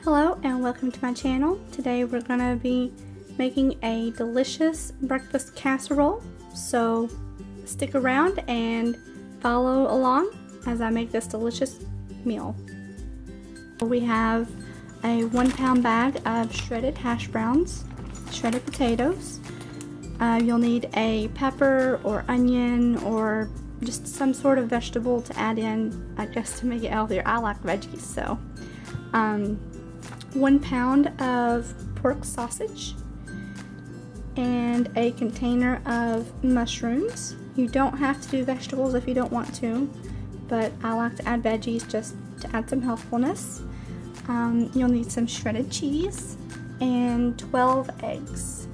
Hello and welcome to my channel. Today we're going to be making a delicious breakfast casserole, so stick around and follow along as I make this delicious meal. We have a 1 pound bag of shredded hash browns, shredded potatoes. You'll need a pepper or onion or just some sort of vegetable to add in, I guess, to make it healthier. I like veggies, so 1 pound of pork sausage and a container of mushrooms. You don't have to do vegetables if you don't want to, but I like to add veggies just to add some healthfulness. You'll need some shredded cheese and 12 eggs.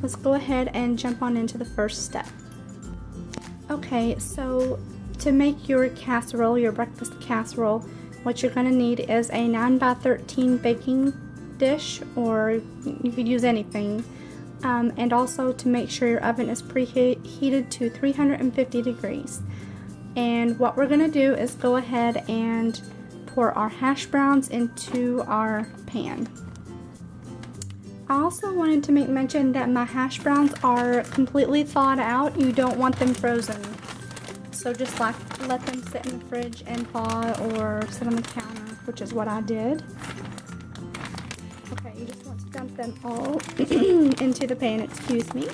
Let's go ahead and jump on into the first step. Okay, so to make your casserole, your breakfast casserole, what you're going to need is a 9x13 baking dish, or you could use anything. And also to make sure your oven is preheated to 350 degrees. And what we're going to do is go ahead and pour our hash browns into our pan. I also wanted to make mention that my hash browns are completely thawed out. You don't want them frozen. So just like let them sit in the fridge and thaw, or sit on the counter, which is what I did. Okay, you just want to dump them all into the pan, excuse me.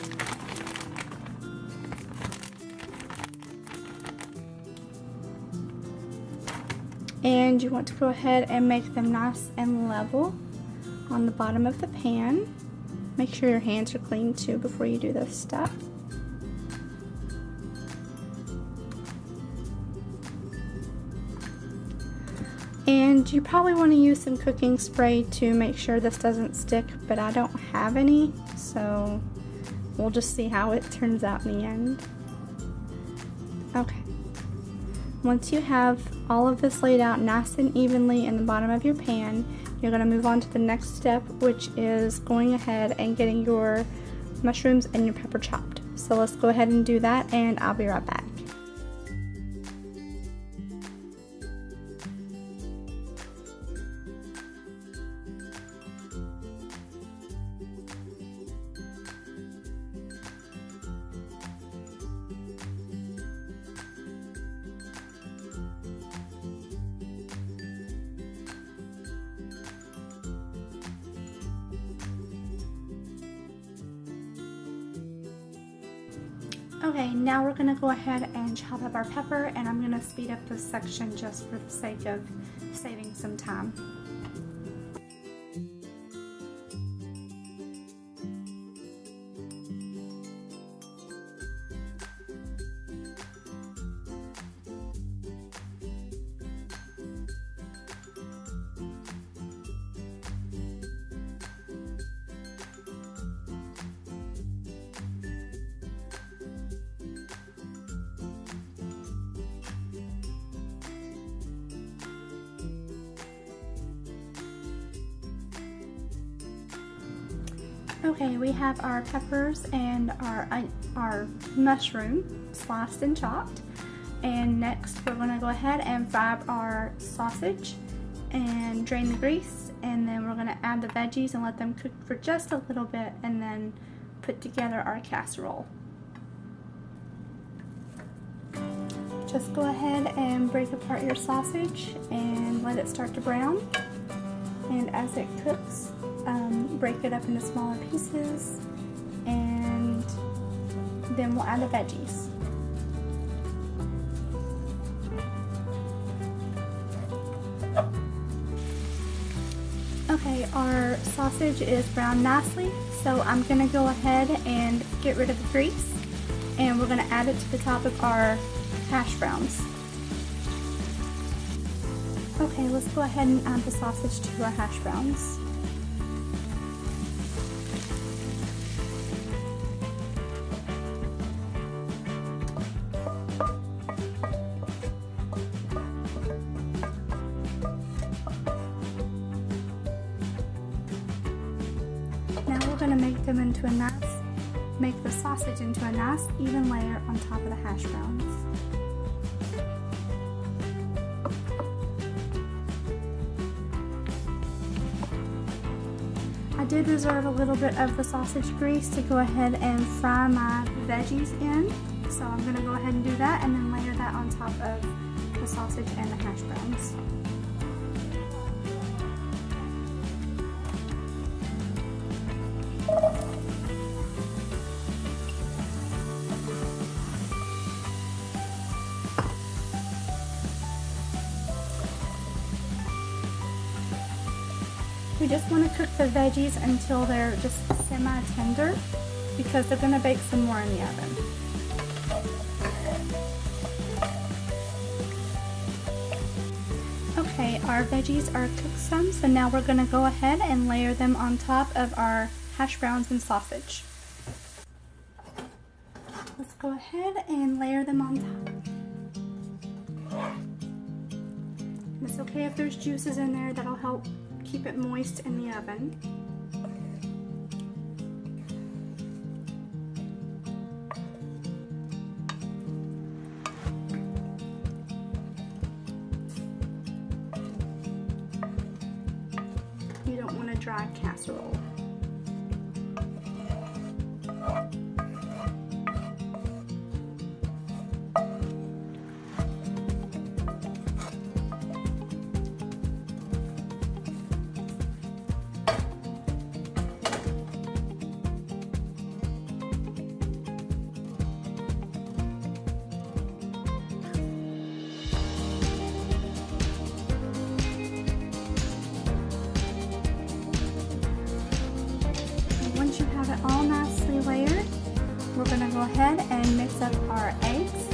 And you want to go ahead and make them nice and level on the bottom of the pan. Make sure your hands are clean too before you do this step. And you probably want to use some cooking spray to make sure this doesn't stick, but I don't have any, so we'll just see how it turns out in the end. Okay. Once you have all of this laid out nice and evenly in the bottom of your pan, you're going to move on to the next step, which is going ahead and getting your mushrooms and your pepper chopped. So let's go ahead and do that, and I'll be right back. Okay, now we're going to go ahead and chop up our pepper, and I'm going to speed up this section just for the sake of saving some time. Okay, we have our peppers and our mushroom sliced and chopped. And next we're going to go ahead and fry up our sausage and drain the grease. And then we're going to add the veggies and let them cook for just a little bit, and then put together our casserole. Just go ahead and break apart your sausage and let it start to brown. And as it cooks, break it up into smaller pieces, and then we'll add the veggies. Okay, our sausage is browned nicely, so I'm going to go ahead and get rid of the grease, and we're going to add it to the top of our hash browns. Okay, let's go ahead and add the sausage to our hash browns. Now we're going to make the sausage into a nice even layer on top of the hash browns. I did reserve a little bit of the sausage grease to go ahead and fry my veggies in. So I'm going to go ahead and do that and then layer that on top of the sausage and the hash browns. We just want to cook the veggies until they're just semi-tender because they're going to bake some more in the oven. Okay, our veggies are cooked some, so now we're going to go ahead and layer them on top of our hash browns and sausage. Let's go ahead and layer them on top. And it's okay if there's juices in there, that'll help keep it moist in the oven. You don't want a dry casserole. Once you have it all nicely layered, we're going to go ahead and mix up our eggs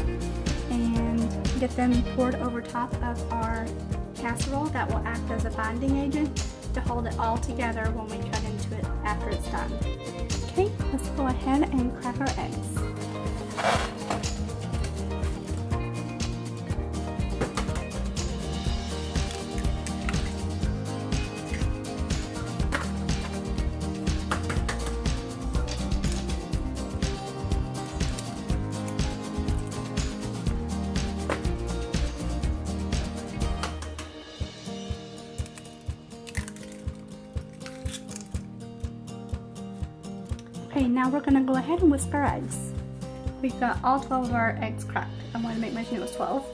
and get them poured over top of our casserole. That will act as a binding agent to hold it all together when we cut into it after it's done. Okay, let's go ahead and crack our eggs. Okay, now we're going to go ahead and whisk our eggs. We've got all 12 of our eggs cracked. I wanted to make mention it was 12.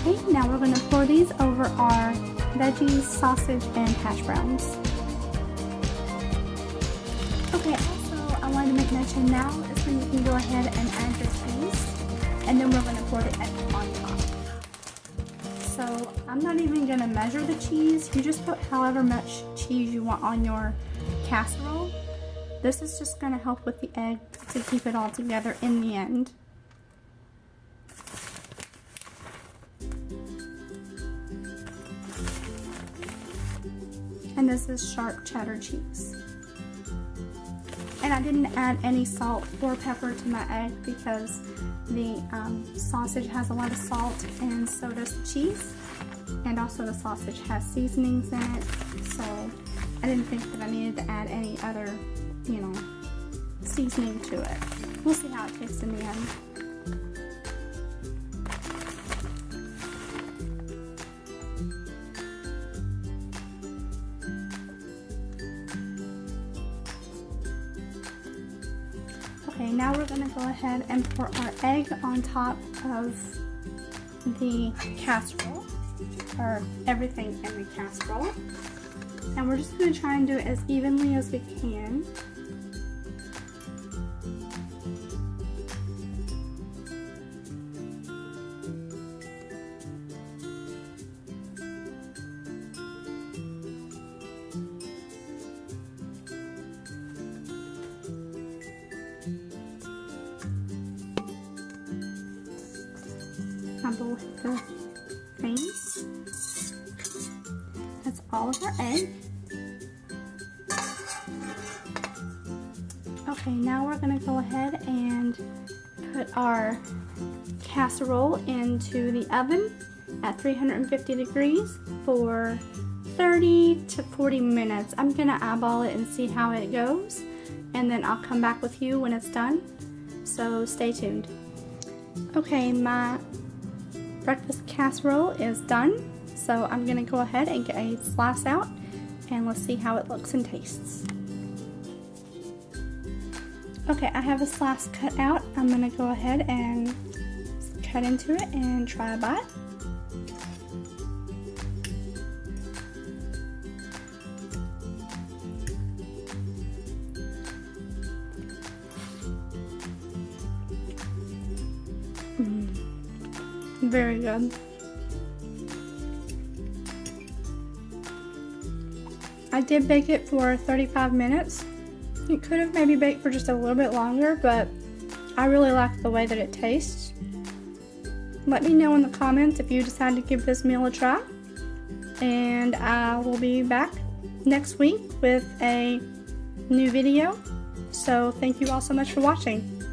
Okay, now we're going to pour these over our veggies, sausage, and hash browns. Okay, also I wanted to make mention now is when you can go ahead and add your cheese, and then we're going to pour the egg on top. So I'm not even going to measure the cheese. You just put however much cheese you want on your casserole. This is just going to help with the egg to keep it all together in the end. And this is sharp cheddar cheese. And I didn't add any salt or pepper to my egg because the sausage has a lot of salt and so does the cheese. And also the sausage has seasonings in it, so I didn't think that I needed to add any other, seasoning to it. We'll see how it tastes in the end. Okay, now we're going to go ahead and pour our egg on top of the casserole, or everything in the casserole. And we're just going to try and do it as evenly as we can. My bowl hit the things. That's all of our egg. Okay, now we're going to go ahead and put our casserole into the oven at 350 degrees for 30 to 40 minutes. I'm going to eyeball it and see how it goes. and then I'll come back with you when it's done. So stay tuned. Okay, my breakfast casserole is done. So I'm gonna go ahead and get a slice out and let's see how it looks and tastes. Okay, I have a slice cut out. I'm gonna go ahead and cut into it and try a bite. Very good. I did bake it for 35 minutes. It could have maybe baked for just a little bit longer, but I really like the way that it tastes. Let me know in the comments if you decide to give this meal a try. And I will be back next week with a new video. So thank you all so much for watching.